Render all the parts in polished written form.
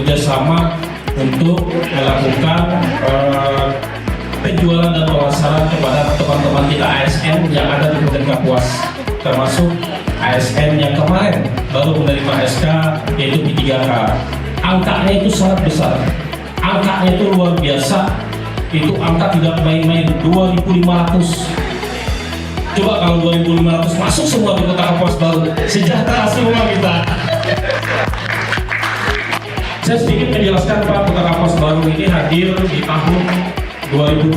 kerjasama untuk melakukan penjualan dan pemasaran kepada teman-teman kita ASN yang ada di Kabupaten Kapuas, termasuk ASN yang kemarin baru menerima SK yaitu P3K. Angkanya itu sangat besar, angkanya itu luar biasa, itu angka tidak main-main, 2.500. Coba kalau 2.500 masuk semua di Kota Kapuas Baru, sejahtera semua kita. Saya sedikit menjelaskan Pak, Kota Kapuas Baru ini hadir di tahun 2018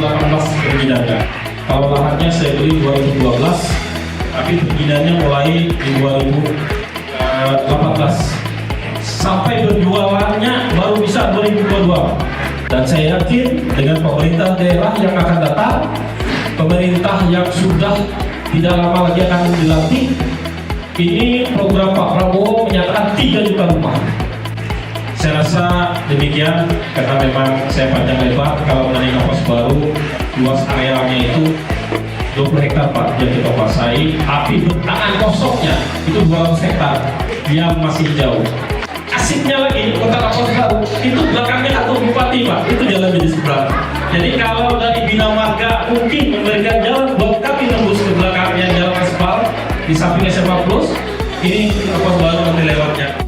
perizinannya. Kalau lahannya saya beli 2012, tapi perizinannya mulai di 2018. Sampai berjualannya baru bisa 2022. Dan saya yakin dengan pemerintah daerah yang akan datang, pemerintah yang sudah tidak lama lagi akan dilantik, ini program Pak Prabowo menyatakan 3 juta rumah. Saya rasa demikian, karena memang saya panjang lebar. Kalau mengenai Kapuas Baru, luas arealnya itu 20 hektar Pak yang kita kuasai, tapi bentangan kosongnya itu 200 hektar yang masih jauh. Asiknya lagi, Kota Kapuas Baru itu belakangnya kantor bupati Pak, itu jalan di seberang. Jadi kalau dari Bina Marga mungkin memberikan jalan buat kami tembus ke belakangnya jalan aspal di samping SMA Plus, ini Kapuas Baru nanti lewatnya.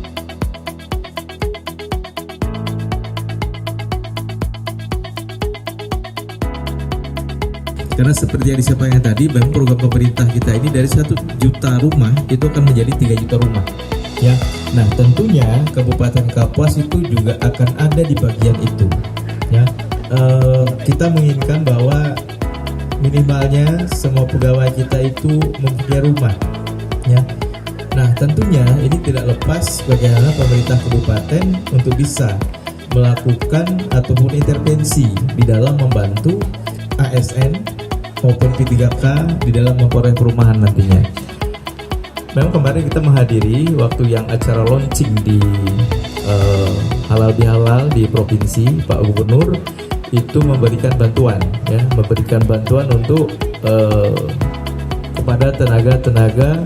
Karena seperti yang disampaikan tadi, memang program pemerintah kita ini dari 1 juta rumah itu akan menjadi 3 juta rumah. Ya, nah tentunya Kabupaten Kapuas itu juga akan ada di bagian itu. Ya, kita menginginkan bahwa minimalnya semua pegawai kita itu mempunyai rumah. Ya, nah tentunya ini tidak lepas bagaimana pemerintah kabupaten untuk bisa melakukan ataupun intervensi di dalam membantu ASN maupun P3K di dalam memperoleh perumahan nantinya. Memang kemarin kita menghadiri waktu yang acara launching di Halal Bihalal di provinsi, Pak Gubernur itu memberikan bantuan, ya, memberikan bantuan untuk kepada tenaga-tenaga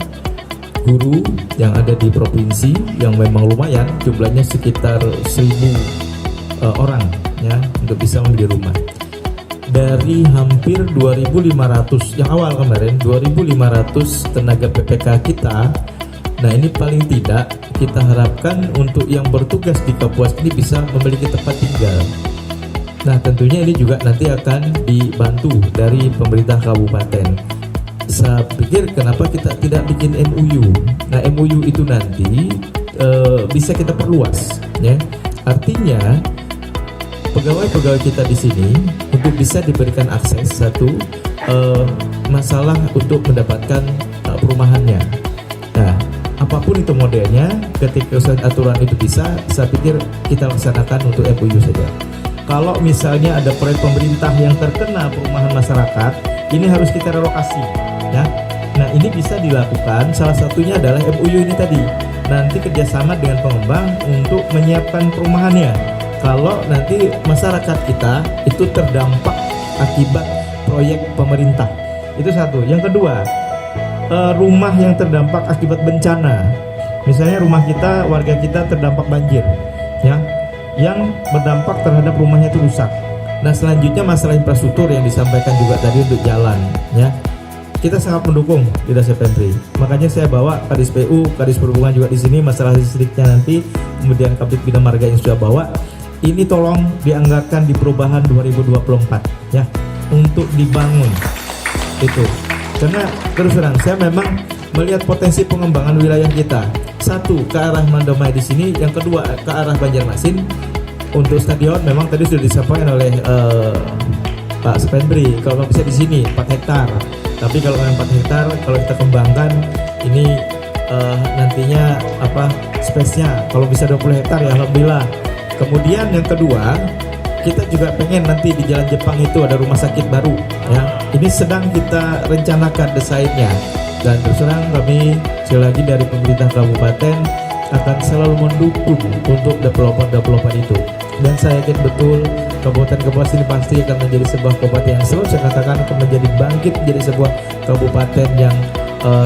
guru yang ada di provinsi yang memang lumayan, jumlahnya sekitar 1.000 orang, ya, untuk bisa membeli rumah. Dari hampir 2.500 yang awal kemarin, 2.500 tenaga PPK kita. Nah ini paling tidak kita harapkan untuk yang bertugas di Kapuas ini bisa memiliki tempat tinggal. Nah tentunya ini juga nanti akan dibantu dari pemerintah kabupaten. Saya pikir kenapa kita tidak bikin MOU. Nah MOU itu nanti bisa kita perluas, ya. Artinya pegawai-pegawai kita di sini untuk bisa diberikan akses satu masalah untuk mendapatkan perumahannya. Nah, apapun itu modelnya, ketika aturan itu bisa, saya pikir kita laksanakan untuk MOU saja. Kalau misalnya ada proyek pemerintah yang terkena perumahan masyarakat, ini harus kita relokasi, ya. Nah, ini bisa dilakukan. Salah satunya adalah MOU ini tadi. Nanti kerjasama dengan pengembang untuk menyiapkan perumahannya. Kalau nanti masyarakat kita itu terdampak akibat proyek pemerintah, itu satu. Yang kedua, rumah yang terdampak akibat bencana, misalnya rumah kita, warga kita terdampak banjir, ya, yang berdampak terhadap rumahnya itu rusak. Nah selanjutnya masalah infrastruktur yang disampaikan juga tadi untuk jalan, ya, kita sangat mendukung di Desa Pemri. Makanya saya bawa Kadis PU, Kadis Perhubungan juga di sini, masalah listriknya nanti, kemudian Kabid Bina Marga yang sudah bawa. Ini tolong dianggarkan di perubahan 2024, ya, untuk dibangun itu. Karena terus terang saya memang melihat potensi pengembangan wilayah kita. Satu ke arah Mandamai di sini, yang kedua ke arah Banjarmasin. Untuk stadion memang tadi sudah disampaikan oleh Pak Spendri, kalau bisa di sini 4 hektar. Tapi kalau 4 hektar kalau kita kembangkan ini nantinya space-nya kalau bisa 20 hektar ya alhamdulillah. Kemudian yang kedua, kita juga pengen nanti di Jalan Jepang itu ada rumah sakit baru, ya. Ini sedang kita rencanakan desainnya, dan terus terang kami sekali lagi dari pemerintah kabupaten akan selalu mendukung untuk developer itu. Dan saya yakin betul Kabupaten Kapuas ini pasti akan menjadi sebuah kabupaten yang selalu saya katakan akan menjadi bangkit, menjadi sebuah kabupaten yang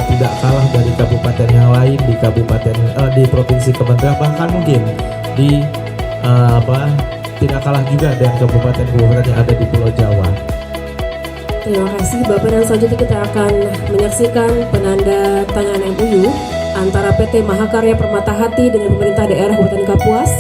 tidak kalah dari kabupaten yang lain di kabupaten di provinsi Kementerian, bahkan mungkin di tidak kalah juga dengan kabupaten-kabupaten yang ada di Pulau Jawa. Terima kasih Bapak, dan selanjutnya kita akan menyaksikan penanda tanganan MOU antara PT Mahakarya Permata Hati dengan pemerintah daerah Kabupaten Kapuas